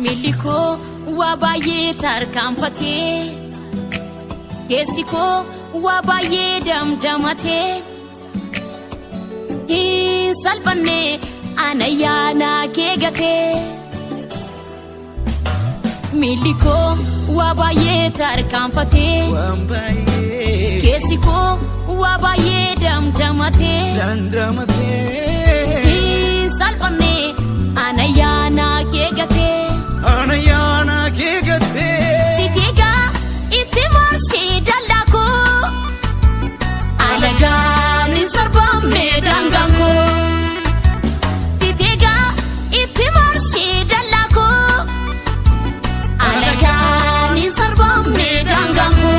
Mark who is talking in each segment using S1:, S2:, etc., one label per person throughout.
S1: Miliko wabaye tarkaanfate Keessiko wabaye damdamate Salfanne anayana keegate Miliko wabaye tarkaanfate Keessiko wabaye damdamate Salfanne anayana keegate Sitiga itti morsi dallako Alagani sorbame danganko Sitiga itti morsi dallako Alagani sorbame danganko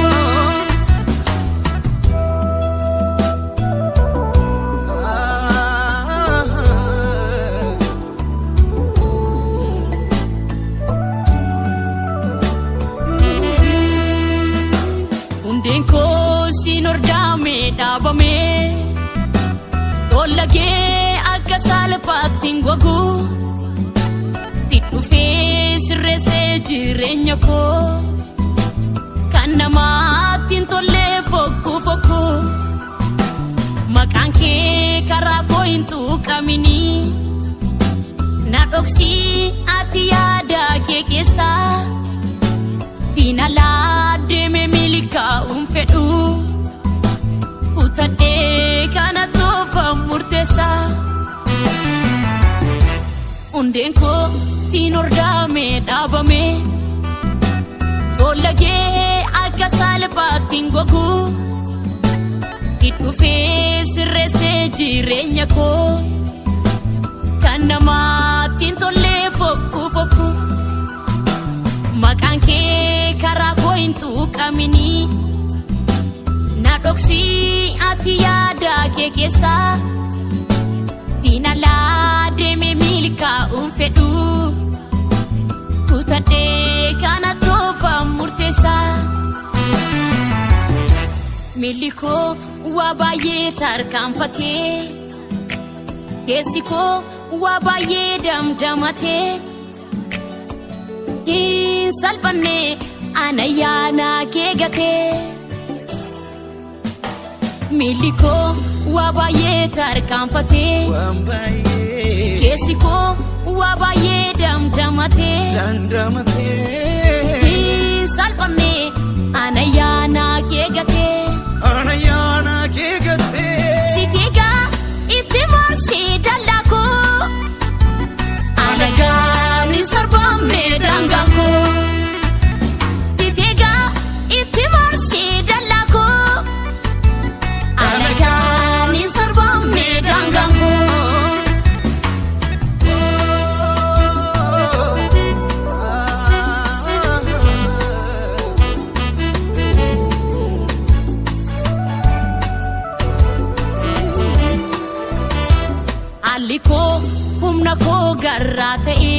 S1: Denko sinordame dabame Tolage akka salpaatiin gogu Sidufe sirreesse jireenya koo Kan namaatiin tolle fokku Maqaan kee karaa koo hin tuqamini Na dhoksi ati yaada kee keessa Finala deme milika umfedu Utade kana tofa murtesa Undenko tinordame dabame Tolage akka salpaatiin gogu Sidufe sirreesse jireenya koo Kan namaatiin tolle fokku Maqaan kee karaa koo hin tuqamini Na dhoksi ati yaada kee keessa Finala deme milika umfedu Utade kana tofa murtesa Miliko wabaye tarkaanfate Keessiko wabaye damdamate Salfanne anayana keegate Miliko wabaye tarkaanfate Keessiko wabaye damdamate Salfanne anayana keegate Sitiga itti morsi dallako Alagani sorbame danganko Sitiga itti morsi dallako Alagani sorbame danganko Aliko humna koo garraa ta'e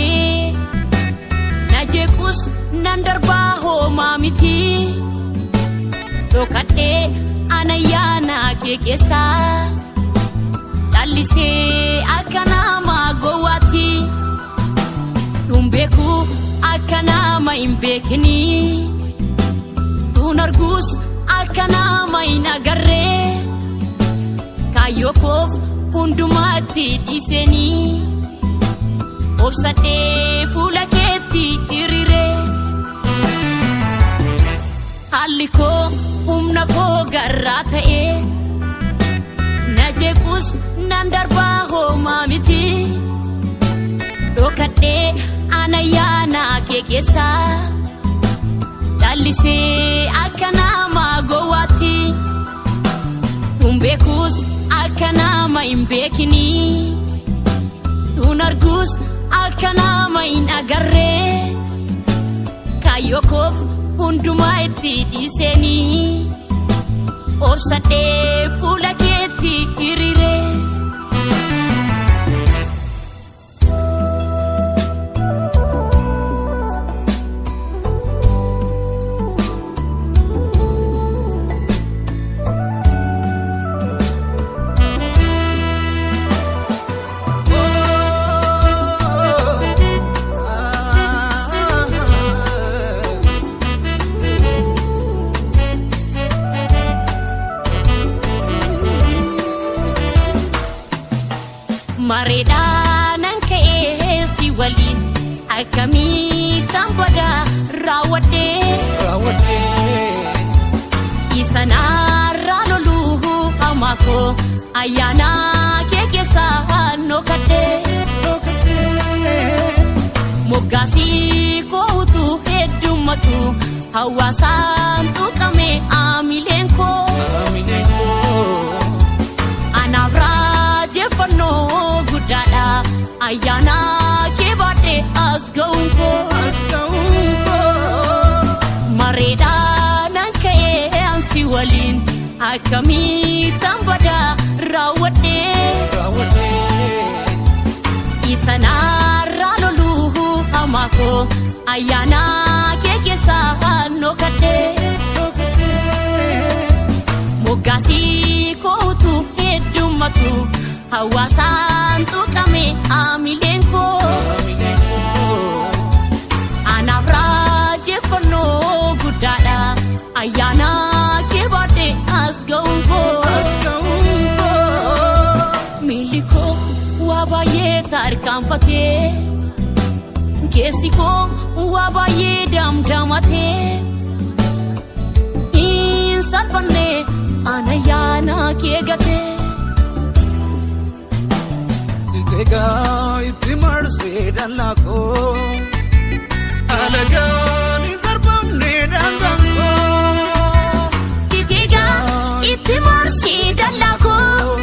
S1: Najeequs nan darbaa hoomaa miti Dhokadhee anayyaana kee keessa Callisee akka nama gowwaatti Tunbeeku akka nama hin beekini Tun argus akka nama hin agarre Kaayyoo koof hundumaatti dhiiseni Obsadhee fuula keetti hiriire Haalli koo humna koo garraa ta'e Najeequs nan darbaa hoomaa miti Dhokadhee anayyaana kee keessa Callisee akka nama gowwaatti Tunbeekus akka nama hin beekini Tun argus akka nama hin agarre Kaayyoo koof hundumaa itti dhiiseni Obsadhee fuula keetti hiriire mareedhaanan ka'ee si waliin akkamiitan bada raawwadhee isa naarraa loluu amaakoo ayyaana kee keessaa nookadhee moggaasii kootu heddummatu hawaasaan tuqame amileen koo anaaf raajeffannoo guddaadha ayyaana kee baadhee as ga'uun koo mareedhaanan ka'ee ansi waliin akkamiitan bada raawwadhee isa naarraa loluu amaakoo ayyaana kee keessaa nookadhee moggaasii kootu heddummatu hawaasaan tuqame amileen koo anaaf raajeffannoo guddaadha ayyaana kee baadhee as ga'uun koo miilli koo waa baay'ee tarkaanfatee keessi koo waa baay'ee damdamatee hin salphanne ana ayyaana kee gatee
S2: Sitegaa itti marsee dallaa koo alagaan hin sarbamne daangaan koo
S1: Sitegaa itti marsee dallaa koo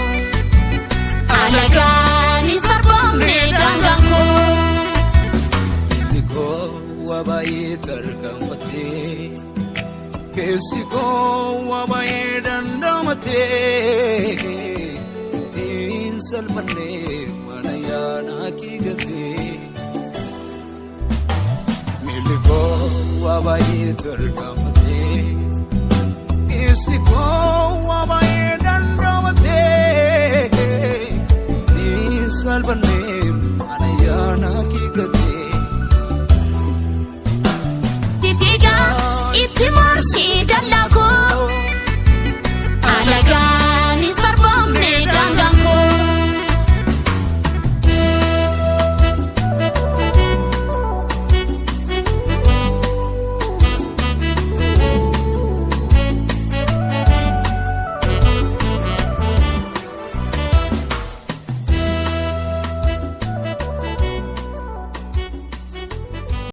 S1: alagaan hin sarbamne daangaan koo
S2: itti koo waa baay'ee tarkaanfatee keessi koo waa baay'ee dandamatee hin salphanne mana ayyaana kee gatee miilli koo waa baay'ee tarkaanfatee keessi koo waa baay'ee dandamatee hin salphanne mana ayyaana kee gatee